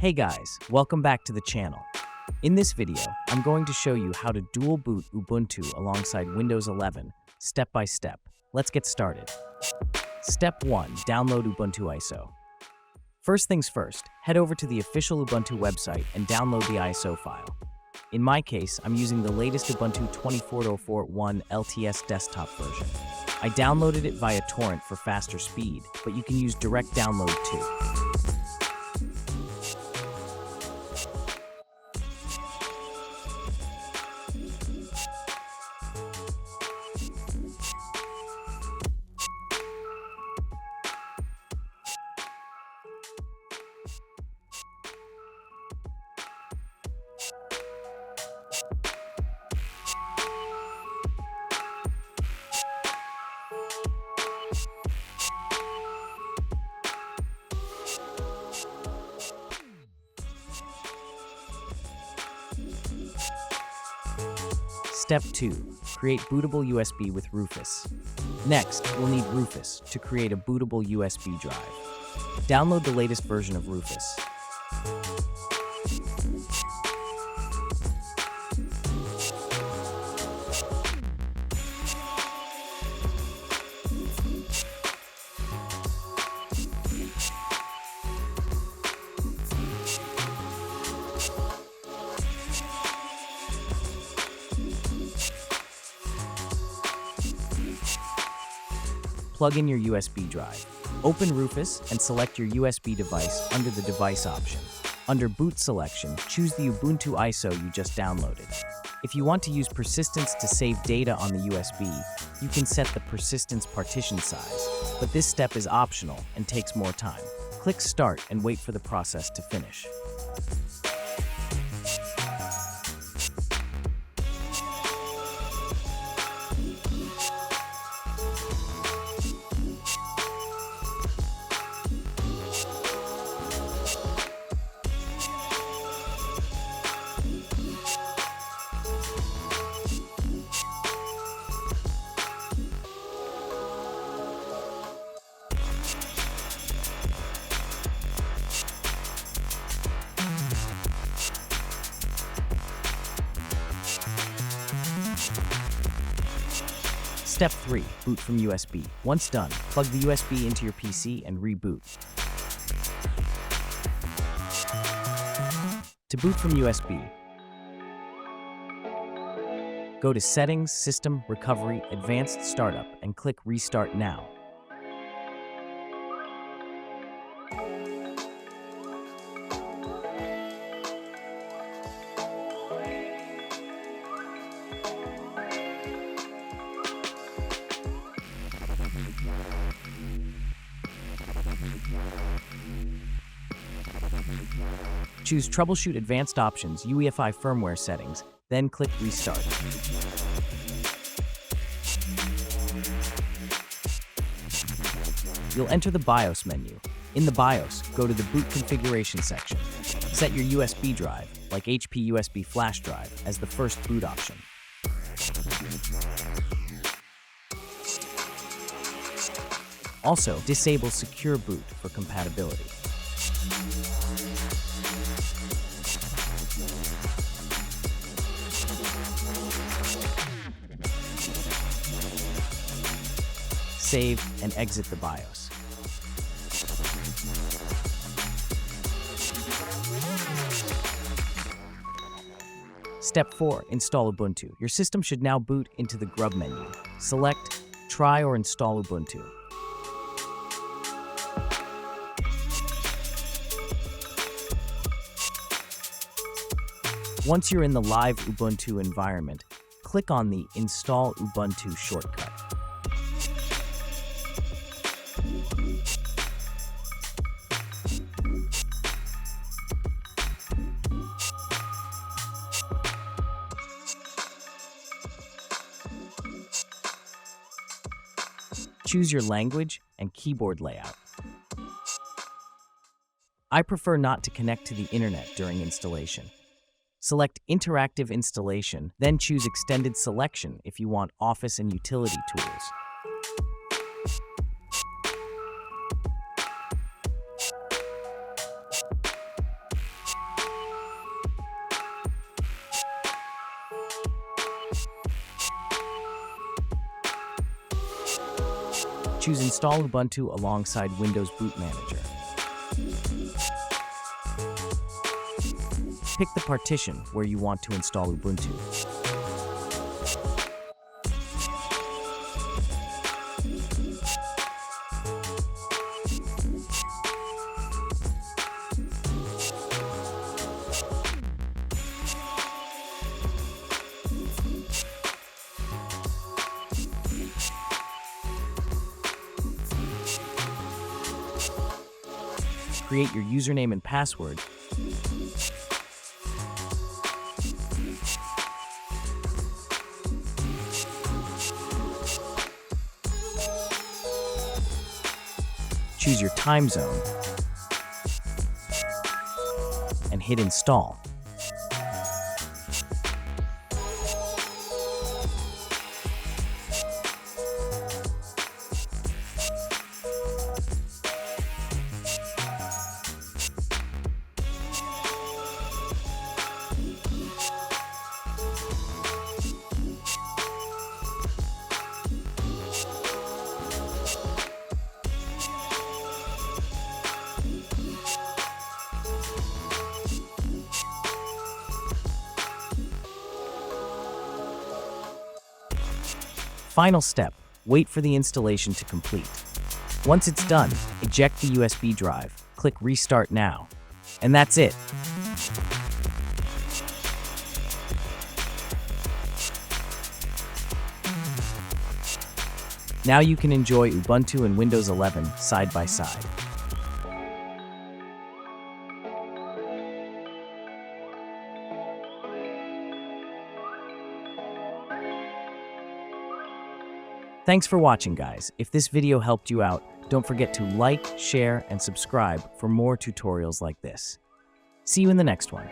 Hey guys, welcome back to the channel. In this video, I'm going to show you how to dual boot Ubuntu alongside Windows 11, step by step. Let's get started. Step 1. Download Ubuntu ISO. First things first, head over to the official Ubuntu website and download the ISO file. In my case, I'm using the latest Ubuntu 24.04.1 LTS desktop version. I downloaded it via torrent for faster speed, but you can use direct download too. Step 2. Create bootable USB with Rufus. Next, we'll need Rufus to create a bootable USB drive. Download the latest version of Rufus. Plug in your USB drive. Open Rufus and select your USB device under the device option. Under boot selection, choose the Ubuntu ISO you just downloaded. If you want to use persistence to save data on the USB, you can set the persistence partition size, but this step is optional and takes more time. Click Start and wait for the process to finish. Step 3. Boot from USB. Once done, plug the USB into your PC and reboot. To boot from USB, go to Settings, System, Recovery, Advanced Startup, and click Restart Now. Choose Troubleshoot Advanced Options, UEFI Firmware Settings, then click Restart. You'll enter the BIOS menu. In the BIOS, go to the Boot Configuration section. Set your USB drive, like HP USB flash drive, as the first boot option. Also, disable Secure Boot for compatibility. Save and exit the BIOS. Step 4. Install Ubuntu. Your system should now boot into the GRUB menu. Select Try or Install Ubuntu. Once you're in the live Ubuntu environment, click on the Install Ubuntu shortcut. Choose your language and keyboard layout. I prefer not to connect to the internet during installation. Select Interactive Installation, then choose Extended Selection if you want Office and utility tools. Choose Install Ubuntu alongside Windows Boot Manager. Pick the partition where you want to install Ubuntu. Create your username and password. Choose your time zone and hit install. Final step, wait for the installation to complete. Once it's done, eject the USB drive, click Restart Now, and that's it. Now you can enjoy Ubuntu and Windows 11 side by side. Thanks for watching, guys. If this video helped you out, don't forget to like, share, and subscribe for more tutorials like this. See you in the next one.